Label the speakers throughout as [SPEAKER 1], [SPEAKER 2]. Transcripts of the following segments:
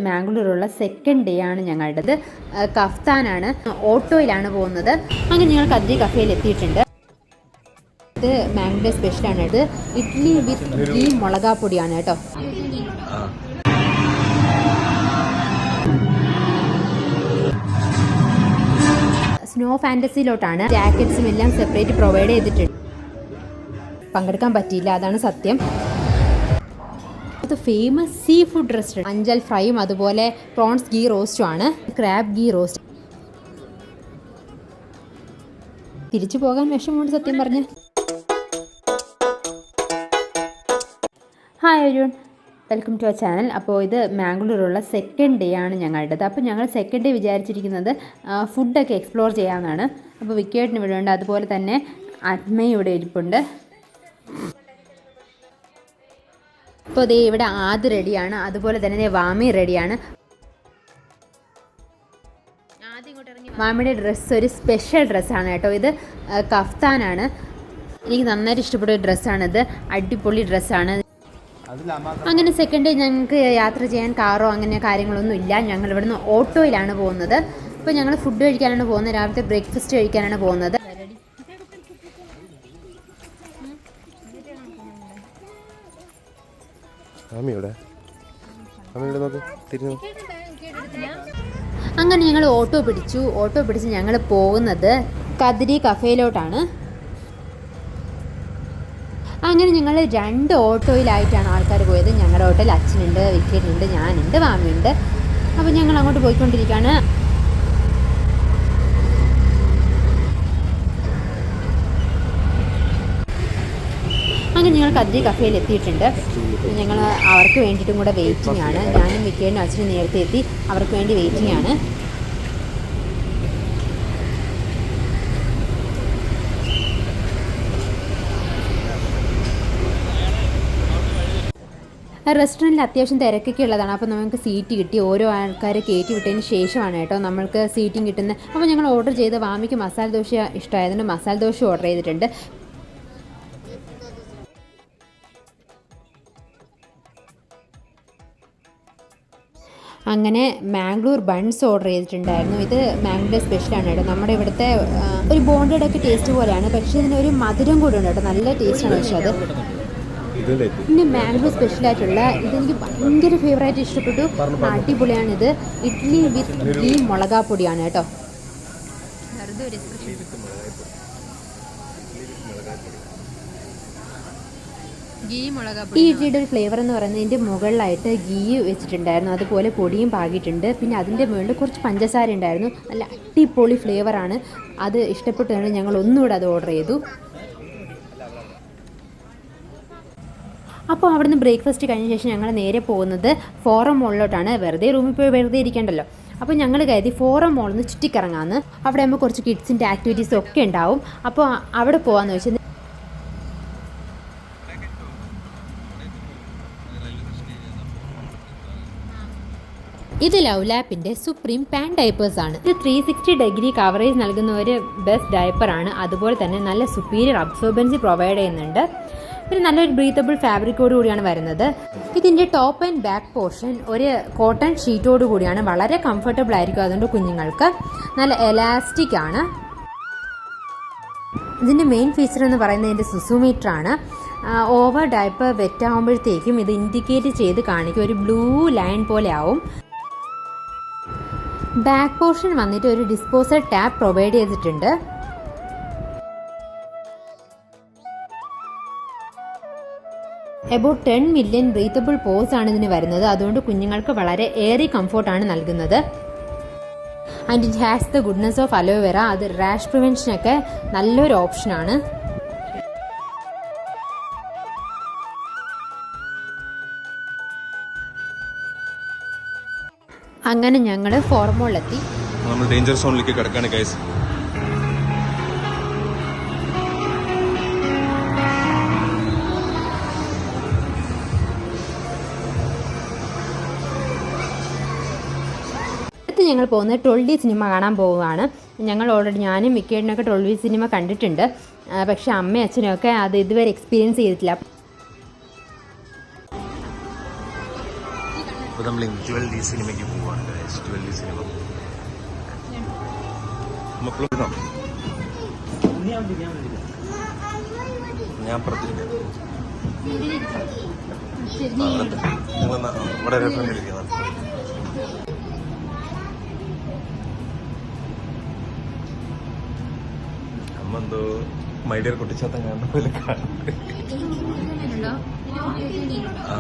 [SPEAKER 1] മാംഗ്ലൂരുള്ള second day ആണ് ഞങ്ങളുടേത്. കഫ്താനാണ്, ഓട്ടോയിലാണ് പോകുന്നത്. അങ്ങനെ ഞങ്ങൾ കദ്രി കഫേയിൽ എത്തിയിട്ടുണ്ട്. ഇത് മാംഗ്ലൂർ സ്പെഷ്യലാണ്. ഇത് ഇഡ്ഡലി വിത്ത് ഗീ മുളകാപ്പൊടിയാണ് കേട്ടോ. സ്നോ ഫാൻറ്റസിയിലോട്ടാണ്. ജാക്കറ്റ്സും എല്ലാം സെപ്പറേറ്റ് പ്രൊവൈഡ് ചെയ്തിട്ടുണ്ട്. പങ്കെടുക്കാൻ പറ്റിയില്ല, അതാണ് സത്യം. Famous sea food restaurant anjal ഫ്രൈയും അതുപോലെ പ്രോൺസ് ഗീ റോസ്റ്റും ആണ്. Crab ghee roast. തിരിച്ചു പോകാൻ വിഷമമുണ്ട് സത്യം പറഞ്ഞ്. Hi everyone, welcome to our channel. അപ്പോൾ ഇത് മാംഗ്ലൂരുള്ള സെക്കൻഡ് ഡേ ആണ് ഞങ്ങളുടേത്. അപ്പോൾ ഞങ്ങൾ സെക്കൻഡ് ഡേ വിചാരിച്ചിരിക്കുന്നത് ഫുഡൊക്കെ എക്സ്പ്ലോർ ചെയ്യാമെന്നാണ്. അപ്പോൾ വിക്കേട്ടിന് ഇവിടെ ഉണ്ട്, അതുപോലെ തന്നെ അത്മയും ഇവിടെ ഇരിപ്പുണ്ട്. അപ്പോൾ ദേ ഇവിടെ ആദ് റെഡിയാണ്, അതുപോലെ തന്നെ വാമി റെഡിയാണ്. വാമിയുടെ ഡ്രസ്സ് ഒരു സ്പെഷ്യൽ ഡ്രസ്സാണ് കേട്ടോ. ഇത് കഫ്താനാണ്. എനിക്ക് നന്നായിട്ട് ഇഷ്ടപ്പെട്ട ഒരു ഡ്രസ്സാണിത്. അടിപൊളി ഡ്രസ്സാണ്. അങ്ങനെ സെക്കൻഡ് ഡേ ഞങ്ങൾക്ക് യാത്ര ചെയ്യാൻ കാറോ അങ്ങനെ കാര്യങ്ങളൊന്നും ഇല്ല. ഞങ്ങൾ ഇവിടുന്ന് ഓട്ടോയിലാണ് പോകുന്നത്. ഇപ്പോൾ ഞങ്ങൾ ഫുഡ് കഴിക്കാനാണ് പോകുന്നത്. രാവിലത്തെ ബ്രേക്ക്ഫാസ്റ്റ് കഴിക്കാനാണ് പോകുന്നത്. അങ്ങനെ ഞങ്ങൾ ഓട്ടോ പിടിച്ച് ഞങ്ങൾ പോകുന്നത് കദ്രി കഫേയിലോട്ടാണ്. അങ്ങനെ ഞങ്ങൾ 2 ഓട്ടോയിലായിട്ടാണ് ആൾക്കാർ പോയത്. ഞങ്ങളുടെ ഓട്ടോയിൽ അച്ഛനുണ്ട്, വിക്കറ്റുണ്ട്, ഞാനുണ്ട്, വാമിയുണ്ട്. അപ്പോൾ ഞങ്ങൾ അങ്ങോട്ട് പോയിക്കൊണ്ടിരിക്കുകയാണ്. അങ്ങനെ ഞങ്ങൾ കദ്രി കഫേയിൽ എത്തിയിട്ടുണ്ട്. ഞങ്ങൾ അവർക്ക് വേണ്ടിയിട്ടും കൂടെ വെയിറ്റിംഗ് ആണ്. ഞാനും വിക്കേനും അച്ഛനും നേരത്തെ എത്തി, അവർക്ക് വേണ്ടി വെയിറ്റിംഗ് ആണ്. റെസ്റ്റോറൻറ്റിൽ അത്യാവശ്യം തിരക്കൊക്കെ ഉള്ളതാണ്. അപ്പോൾ നമുക്ക് സീറ്റ് കിട്ടി. ഓരോ ആൾക്കാരെ കയറ്റി വിട്ടതിന് ശേഷമാണ് കേട്ടോ നമ്മൾക്ക് സീറ്റിംഗ് കിട്ടുന്നത്. അപ്പോൾ ഞങ്ങൾ ഓർഡർ ചെയ്ത് വാമിക്ക് മസാല ദോശ ഇഷ്ടമായതുകൊണ്ട് മസാല ദോശ ഓർഡർ ചെയ്തിട്ടുണ്ട്. അങ്ങനെ മാംഗ്ലൂർ ബൺസ് ഓർഡർ ചെയ്തിട്ടുണ്ടായിരുന്നു. ഇത് മാംഗ്ലൂർ സ്പെഷ്യലാണ് കേട്ടോ. നമ്മുടെ ഇവിടുത്തെ ഒരു ബോണ്ടഡ് ഒക്കെ ടേസ്റ്റ് പോലെയാണ്, പക്ഷേ ഇതിന് ഒരു മധുരം കൂടെ ഉണ്ട് കേട്ടോ. നല്ല ടേസ്റ്റാണ്. പക്ഷേ അത് പിന്നെ മാംഗ്ലൂർ സ്പെഷ്യലായിട്ടുള്ള ഇതെനിക്ക് ഭയങ്കര ഫേവറായിട്ട് ഇഷ്ടപ്പെട്ടു. അടിപൊളിയാണിത്. ഇഡ്ഡലി വിത്ത് ഗീ മുളകാപ്പൊടിയാണ് കേട്ടോ. ഈ ഇഡ്ഡലിയുടെ ഒരു ഫ്ലേവർ എന്ന് പറയുന്നത് ഇതിൻ്റെ മുകളിലായിട്ട് ഗീ വെച്ചിട്ടുണ്ടായിരുന്നു, അതുപോലെ പൊടിയും പാകിയിട്ടുണ്ട്. പിന്നെ അതിൻ്റെ മുകളിൽ കുറച്ച് പഞ്ചസാര ഉണ്ടായിരുന്നു. നല്ല അടിപൊളി ഫ്ലേവറാണ്. അത് ഇഷ്ടപ്പെട്ടാണ് ഞങ്ങൾ ഒന്നുകൂടെ അത് ഓർഡർ ചെയ്തു. അപ്പോൾ അവിടുന്ന് ബ്രേക്ക്ഫാസ്റ്റ് കഴിഞ്ഞ ശേഷം ഞങ്ങൾ നേരെ പോകുന്നത് ഫോറം മോളിലോട്ടാണ്. വെറുതെ റൂമിൽ പോയി വെറുതെ ഇരിക്കണ്ടല്ലോ. അപ്പോൾ ഞങ്ങൾ കരുതി ഫോറം മോളിൽ നിന്ന് ചുറ്റിക്കറങ്ങാമെന്ന്. അവിടെ ആകുമ്പോൾ കുറച്ച് കിഡ്സിൻ്റെ ആക്ടിവിറ്റീസും ഒക്കെ ഉണ്ടാവും. അപ്പോൾ അവിടെ പോകാമെന്ന് വെച്ചാൽ ഇത് ലവ് ലാപ്പിൻ്റെ സുപ്രീം പാൻ ഡയപ്പേഴ്സാണ്. ഇത് 360 ഡിഗ്രി കവറേജ് നൽകുന്ന ഒരു ബെസ്റ്റ് ഡയപ്പറാണ്. അതുപോലെ തന്നെ നല്ല സുപ്പീരിയർ അബ്സോർബൻസി പ്രൊവൈഡ് ചെയ്യുന്നുണ്ട്. പിന്നെ നല്ലൊരു ബ്രീത്തബിൾ ഫാബ്രിക്കോട് കൂടിയാണ് വരുന്നത്. ഇതിൻ്റെ ടോപ്പ് ആൻഡ് ബാക്ക് പോർഷൻ ഒരു കോട്ടൺ ഷീറ്റോട് കൂടിയാണ്. വളരെ കംഫർട്ടബിൾ ആയിരിക്കും. അതുകൊണ്ട് കുഞ്ഞുങ്ങൾക്ക് നല്ല എലാസ്റ്റിക് ആണ്. ഇതിൻ്റെ മെയിൻ ഫീച്ചർ എന്ന് പറയുന്നത് ഇതിൻ്റെ സുസുമീറ്റർ ആണ്. ഓവർ ഡയപ്പർ വെറ്റ് ആകുമ്പോഴത്തേക്കും ഇത് ഇൻഡിക്കേറ്റ് ചെയ്ത് കാണിക്കും. ഒരു ബ്ലൂ ലൈൻ പോലെ ആവും. ബാക്ക് പോർഷൻ വന്നിട്ട് ഒരു ഡിസ്പോസൽ ടാപ്പ് പ്രൊവൈഡ് ചെയ്തിട്ടുണ്ട്. എബൌട്ട് 10 മില്യൺ ബ്രീത്തബിൾ പോസ് ആണ് ഇതിന് വരുന്നത്. അതുകൊണ്ട് കുഞ്ഞുങ്ങൾക്ക് വളരെ ഏറെ കംഫോർട്ടാണ് നൽകുന്നത്. And it has the goodness of aloe vera. അത് റാഷ് പ്രിവെൻഷനൊക്കെ നല്ലൊരു ഓപ്ഷനാണ്. അങ്ങനെ ഞങ്ങൾ ഫോർമോളിലെത്തി.
[SPEAKER 2] നമ്മൾ ഡേഞ്ചർ സോണിലേക്ക് കിടക്കാണ് ഗൈസ്.
[SPEAKER 1] ഞങ്ങൾ പോകുന്നത് 12 സിനിമ കാണാൻ പോവുകയാണ്. ഞങ്ങൾ ഓൾറെഡി ഞാനും വിക്കേടിനൊക്കെ 12 സിനിമ കണ്ടിട്ടുണ്ട്. പക്ഷേ അമ്മയും അച്ഛനും ഒക്കെ അത് ഇതുവരെ എക്സ്പീരിയൻസ് ചെയ്തിട്ടില്ല.
[SPEAKER 2] അപ്പോൾ നമ്മൾ ഇൻറ്റുവൽ ഡി സിനിമയ്ക്ക് പോവുകയാണ് ഗൈസ്. 12D സിനിമ ഞാൻ പറഞ്ഞിരിക്കാം. നിങ്ങൾ ഇവിടെ ഫ്രണ്ടിലിരിക്കുന്നത് അമ്മ എന്തോ മൈഡിയർ കുട്ടിച്ചാത്തം കാണുന്ന പോലെ കാണുന്നത്. ആ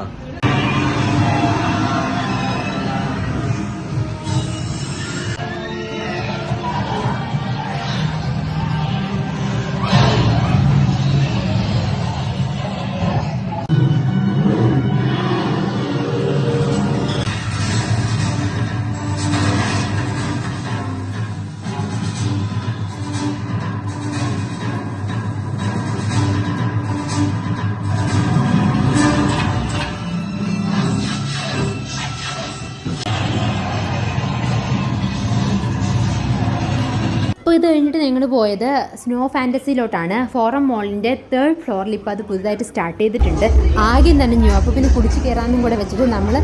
[SPEAKER 1] അപ്പോൾ ഇത് കഴിഞ്ഞിട്ട് ഞങ്ങൾ പോയത് സ്നോ ഫാൻറ്റസിയിലോട്ടാണ്. ഫോറം മോളിൻ്റെ 3rd ഫ്ലോറിൽ ഇപ്പോൾ അത് പുതുതായിട്ട് സ്റ്റാർട്ട് ചെയ്തിട്ടുണ്ട്. ആദ്യം തന്നെ ന്യൂ അപ്പോൾ പിന്നെ കുടിച്ച് കയറാനും കൂടെ വെച്ചിട്ട് നമ്മൾ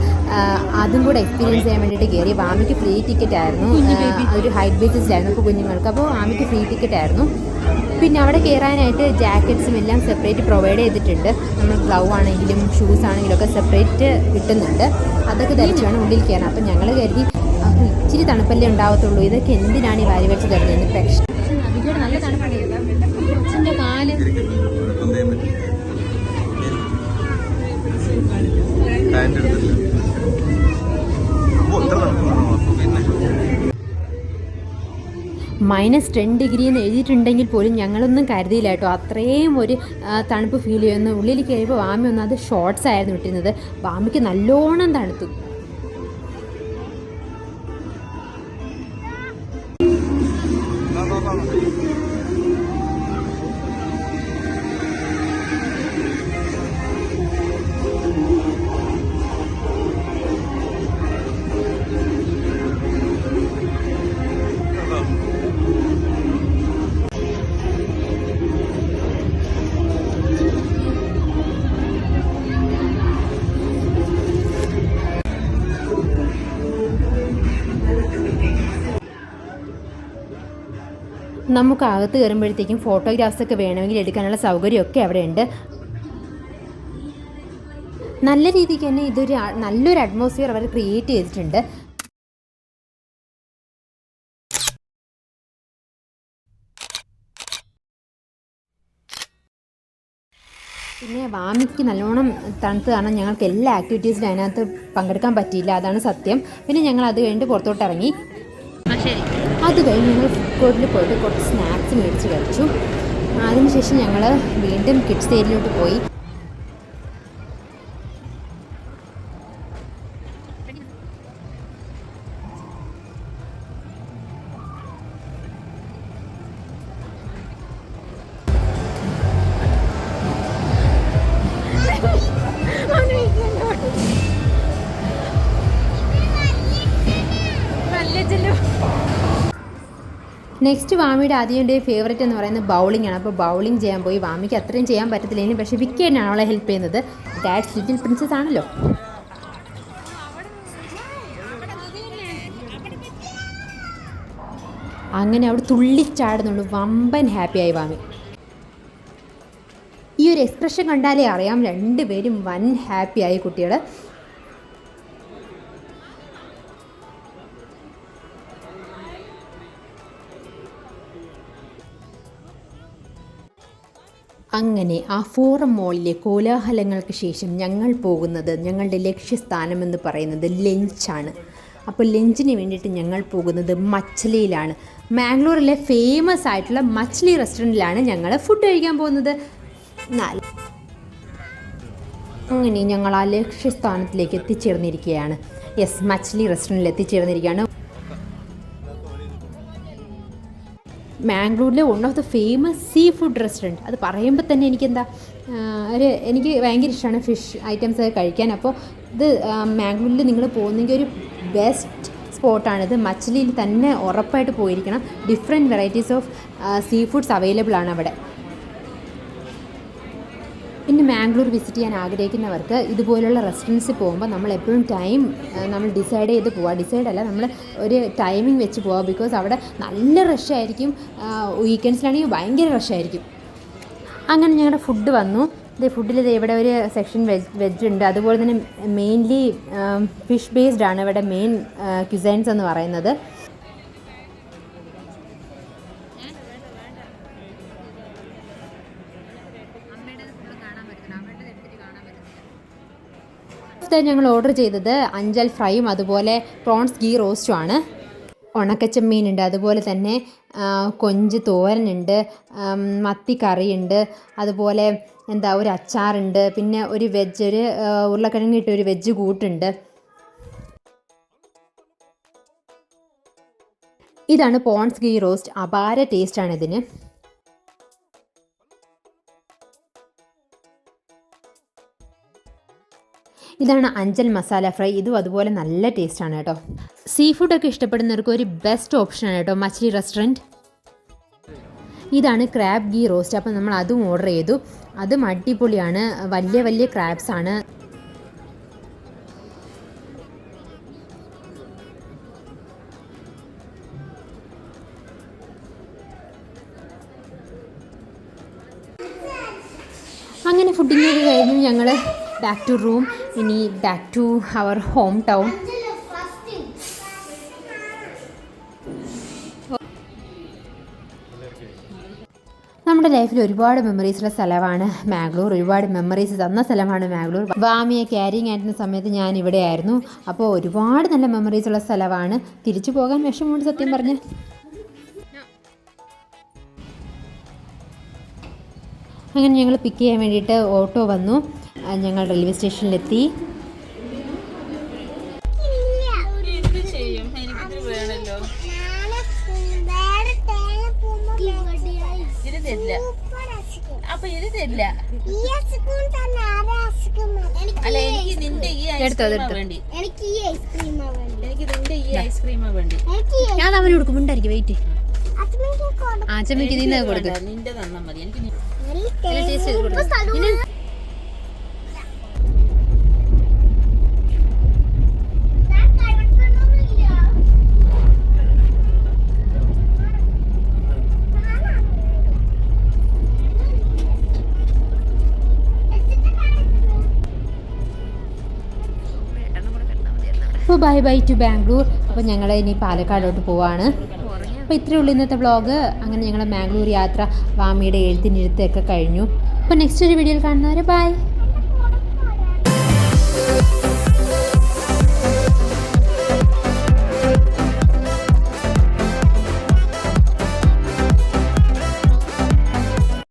[SPEAKER 1] അതും കൂടെ എക്സ്പീരിയൻസ് ചെയ്യാൻ വേണ്ടിയിട്ട് കയറി. വാമിക്ക് ഫ്രീ ടിക്കറ്റ് ആയിരുന്നു, ഒരു ഹൈറ്റ് ബേസിസിലായിരുന്നു ഇപ്പോൾ കുഞ്ഞുങ്ങൾക്ക്. അപ്പോൾ വാമിക്ക് ഫ്രീ ടിക്കറ്റ് ആയിരുന്നു. പിന്നെ അവിടെ കയറാനായിട്ട് ജാക്കറ്റ്സും എല്ലാം സെപ്പറേറ്റ് പ്രൊവൈഡ് ചെയ്തിട്ടുണ്ട്. നമ്മൾ ഗ്ലൗ ആണെങ്കിലും ഷൂസ് ആണെങ്കിലും ഒക്കെ സെപ്പറേറ്റ് കിട്ടുന്നുണ്ട്. അതൊക്കെ ധരിച്ച് വേണം ഉള്ളിൽ കയറാൻ. അപ്പം ഞങ്ങൾ കരുതി ഇച്ചിരി തണുപ്പല്ലേ ഉണ്ടാവത്തുള്ളൂ, ഇതൊക്കെ എന്തിനാണ് ഈ വാരി വെച്ച് തരുന്നത്. പക്ഷേ അതിലൂടെ നല്ല തണുപ്പുണ്ട്. കാല് -10 എന്ന് എഴുതിയിട്ടുണ്ടെങ്കിൽ പോലും ഞങ്ങളൊന്നും കരുതിയില്ല കേട്ടോ. അത്രയും ഒരു തണുപ്പ് ഫീൽ ചെയ്യുന്നു. ഉള്ളിൽ കയറിയപ്പോൾ വാമി ഒന്നും അത് ഷോർട്സ് ആയിരുന്നു ഇട്ടിരുന്നത്. വാമിക്ക് നല്ലോണം തണുത്തു. നമുക്ക് അകത്ത് കയറുമ്പോഴത്തേക്കും ഫോട്ടോഗ്രാഫ്സൊക്കെ വേണമെങ്കിൽ എടുക്കാനുള്ള സൗകര്യമൊക്കെ അവിടെ ഉണ്ട്. നല്ല രീതിക്ക് തന്നെ ഇതൊരു നല്ലൊരു അറ്റ്മോസ്ഫിയർ അവർ ക്രിയേറ്റ് ചെയ്തിട്ടുണ്ട്. പിന്നെ വാമിക്ക് നല്ലോണം തണുത്ത് കാരണം ഞങ്ങൾക്ക് എല്ലാ ആക്ടിവിറ്റീസിലും അതിനകത്ത് പങ്കെടുക്കാൻ പറ്റിയില്ല, അതാണ് സത്യം. പിന്നെ ഞങ്ങൾ അത് കഴിഞ്ഞിട്ട് പുറത്തോട്ട് ഇറങ്ങി. അത് കഴിഞ്ഞ് ഞങ്ങൾ ഫുഡ് കോർട്ടിൽ പോയിട്ട് കുറച്ച് സ്നാക്സ് മേടിച്ച് കഴിച്ചു. അതിനുശേഷം ഞങ്ങൾ വീണ്ടും കിഡ്സ് ഏരിയയിലോട്ട് പോയി. നെക്സ്റ്റ് വാമിയുടെ ആദ്യൻ്റെ ഫേവറേറ്റ് എന്ന് പറയുന്നത് ബൗളിംഗ് ആണ്. അപ്പോൾ ബൗളിംഗ് ചെയ്യാൻ പോയി. വാമിക്ക് അത്രയും ചെയ്യാൻ പറ്റത്തില്ലെങ്കിലും പക്ഷേ വിക്കി തന്നെയാണ് അവളെ ഹെൽപ്പ് ചെയ്യുന്നത്. ഡാഡ്സ് ലിറ്റിൽ പ്രിൻസസ് ആണല്ലോ. അങ്ങനെ അവിടെ തുള്ളിച്ചാടുന്നുള്ളൂ. വമ്പൻ ഹാപ്പിയായി വാമി. ഈ ഒരു എക്സ്പ്രഷൻ കണ്ടാലേ അറിയാം രണ്ടുപേരും വൻ ഹാപ്പിയായി കുട്ടികൾ. അങ്ങനെ ആ ഫോറം മോളിലെ കോലാഹലങ്ങൾക്ക് ശേഷം ഞങ്ങൾ പോകുന്നത്, ഞങ്ങളുടെ ലക്ഷ്യസ്ഥാനമെന്ന് പറയുന്നത് ലഞ്ചാണ്. അപ്പോൾ ലഞ്ചിന് വേണ്ടിയിട്ട് ഞങ്ങൾ പോകുന്നത് മച്ച്ലിയിലാണ്. മാംഗ്ലൂരിലെ ഫേമസ് ആയിട്ടുള്ള മച്ച്ലി റെസ്റ്റോറൻറ്റിലാണ് ഞങ്ങൾ ഫുഡ് കഴിക്കാൻ പോകുന്നത്. അങ്ങനെ ഞങ്ങൾ ആ ലക്ഷ്യസ്ഥാനത്തിലേക്ക് എത്തിച്ചേർന്നിരിക്കുകയാണ്. യെസ്, മച്ച്ലി റെസ്റ്റോറൻറ്റിൽ എത്തിച്ചേർന്നിരിക്കുകയാണ്. മാംഗ്ലൂരിലെ one of the famous sea food restaurant. അത് പറയുമ്പോൾ തന്നെ എനിക്ക് ഭയങ്കര ഇഷ്ടമാണ് ഫിഷ് ഐറ്റംസ് ഒക്കെ കഴിക്കാൻ. അപ്പോൾ ഇത് മാംഗ്ലൂരിൽ നിങ്ങൾ പോകുന്നെങ്കിൽ ഒരു ബെസ്റ്റ് സ്പോട്ടാണിത്. മച്ച്ലിയിൽ തന്നെ ഉറപ്പായിട്ട് പോയിരിക്കണം. Different varieties of seafoods available ആണ് അവിടെ. പിന്നെ മാംഗ്ലൂർ വിസിറ്റ് ചെയ്യാൻ ആഗ്രഹിക്കുന്നവർക്ക് ഇതുപോലുള്ള റെസ്റ്റോറൻറ്റ്സിൽ പോകുമ്പോൾ നമ്മൾ എപ്പോഴും ടൈം നമ്മൾ ഡിസൈഡ് ചെയ്ത് പോവുക. ഡിസൈഡ് അല്ല, നമ്മൾ ഒരു ടൈമിംഗ് വെച്ച് പോവുക. ബിക്കോസ് അവിടെ നല്ല റഷായിരിക്കും. വീക്കെൻഡ്സിലാണെങ്കിൽ ഭയങ്കര റഷായിരിക്കും. അങ്ങനെ ഞങ്ങളുടെ ഫുഡ് വന്നു. ഇത് ഫുഡിൽ ഇവിടെ ഒരു സെക്ഷൻ വെജ് ഉണ്ട്. അതുപോലെ തന്നെ മെയിൻലി ഫിഷ് ബേസ്ഡ് ആണ് ഇവിടെ മെയിൻ ക്യുസൈൻസ് എന്ന് പറയുന്നത്. ഞങ്ങൾ ഓർഡർ ചെയ്തത് അഞ്ചൽ ഫ്രൈയും അതുപോലെ പ്രോൺസ് ഗീ റോസ്റ്റും ആണ്. ഉണക്കച്ചമ്മീനുണ്ട്, അതുപോലെ തന്നെ കൊഞ്ച് തോരനുണ്ട്, മത്തി കറിയുണ്ട്, അതുപോലെ ഒരു അച്ചാറുണ്ട്, പിന്നെ ഒരു വെജ് ഒരു ഉരുളക്കിഴങ്ങിട്ട് ഒരു വെജ് കൂട്ടുണ്ട്. ഇതാണ് പ്രോൺസ് ഗീ റോസ്റ്റ്. അപാര ടേസ്റ്റാണ് ഇതിന്. ഇതാണ് അഞ്ചൽ മസാല ഫ്രൈ. ഇതും അതുപോലെ നല്ല ടേസ്റ്റാണ് കേട്ടോ. സീ ഫുഡൊക്കെ ഇഷ്ടപ്പെടുന്നവർക്ക് ഒരു ബെസ്റ്റ് ഓപ്ഷനാണ് കേട്ടോ മച്ലി റെസ്റ്റോറൻറ്റ്. ഇതാണ് ക്രാബ് ഗീ റോസ്റ്റ്. അപ്പോൾ നമ്മൾ അതും ഓർഡർ ചെയ്തു. അതും അടിപൊളിയാണ്. വലിയ വലിയ ക്രാബ്സ് ആണ്. അങ്ങനെ ഫുഡിങ്ങൊക്കെ കഴിഞ്ഞു ഞങ്ങൾ ബാക്ക് ടു റൂം. ഇനി back to our home town. നമ്മുടെ ലൈഫിൽ ഒരുപാട് മെമ്മറീസുള്ള സ്ഥലമാണ് മാംഗ്ലൂർ. ഒരുപാട് മെമ്മറീസ് തന്ന സ്ഥലമാണ് മാംഗ്ലൂർ. വാമിയെ ക്യാരിങ് ആയിരുന്ന സമയത്ത് ഞാൻ ഇവിടെ ആയിരുന്നു. അപ്പോൾ ഒരുപാട് നല്ല മെമ്മറീസുള്ള സ്ഥലമാണ്. തിരിച്ചു പോകാൻ വിഷമമുണ്ട് സത്യം പറഞ്ഞ്. അങ്ങനെ ഞങ്ങൾ പിക്ക് ചെയ്യാൻ വേണ്ടിയിട്ട് ഓട്ടോ വന്നു. ഞങ്ങൾ റെയിൽവേ സ്റ്റേഷനിലെത്തി. ഞാൻ അവന് കൊടുക്കുമ്പോണ്ടായിരിക്കും. വെയിറ്റ് ആച്ചമ്മയ്ക്ക് നിന്ന് കൊടുക്കും. അപ്പോൾ ബൈ ബൈ ടു ബാംഗ്ലൂർ. അപ്പോൾ ഞങ്ങൾ ഇനി പാലക്കാടോട്ട് പോവാണ്. അപ്പോൾ ഇത്രയേ ഉള്ളൂ ഇന്നത്തെ വ്ളോഗ്. അങ്ങനെ ഞങ്ങൾ മാംഗ്ലൂർ യാത്ര വാമിയുടെ എഴുത്തിനിരുത്തൊക്കെ കഴിഞ്ഞു. അപ്പോൾ നെക്സ്റ്റ് ഒരു വീഡിയോയിൽ കാണുന്നവരെ ബൈ.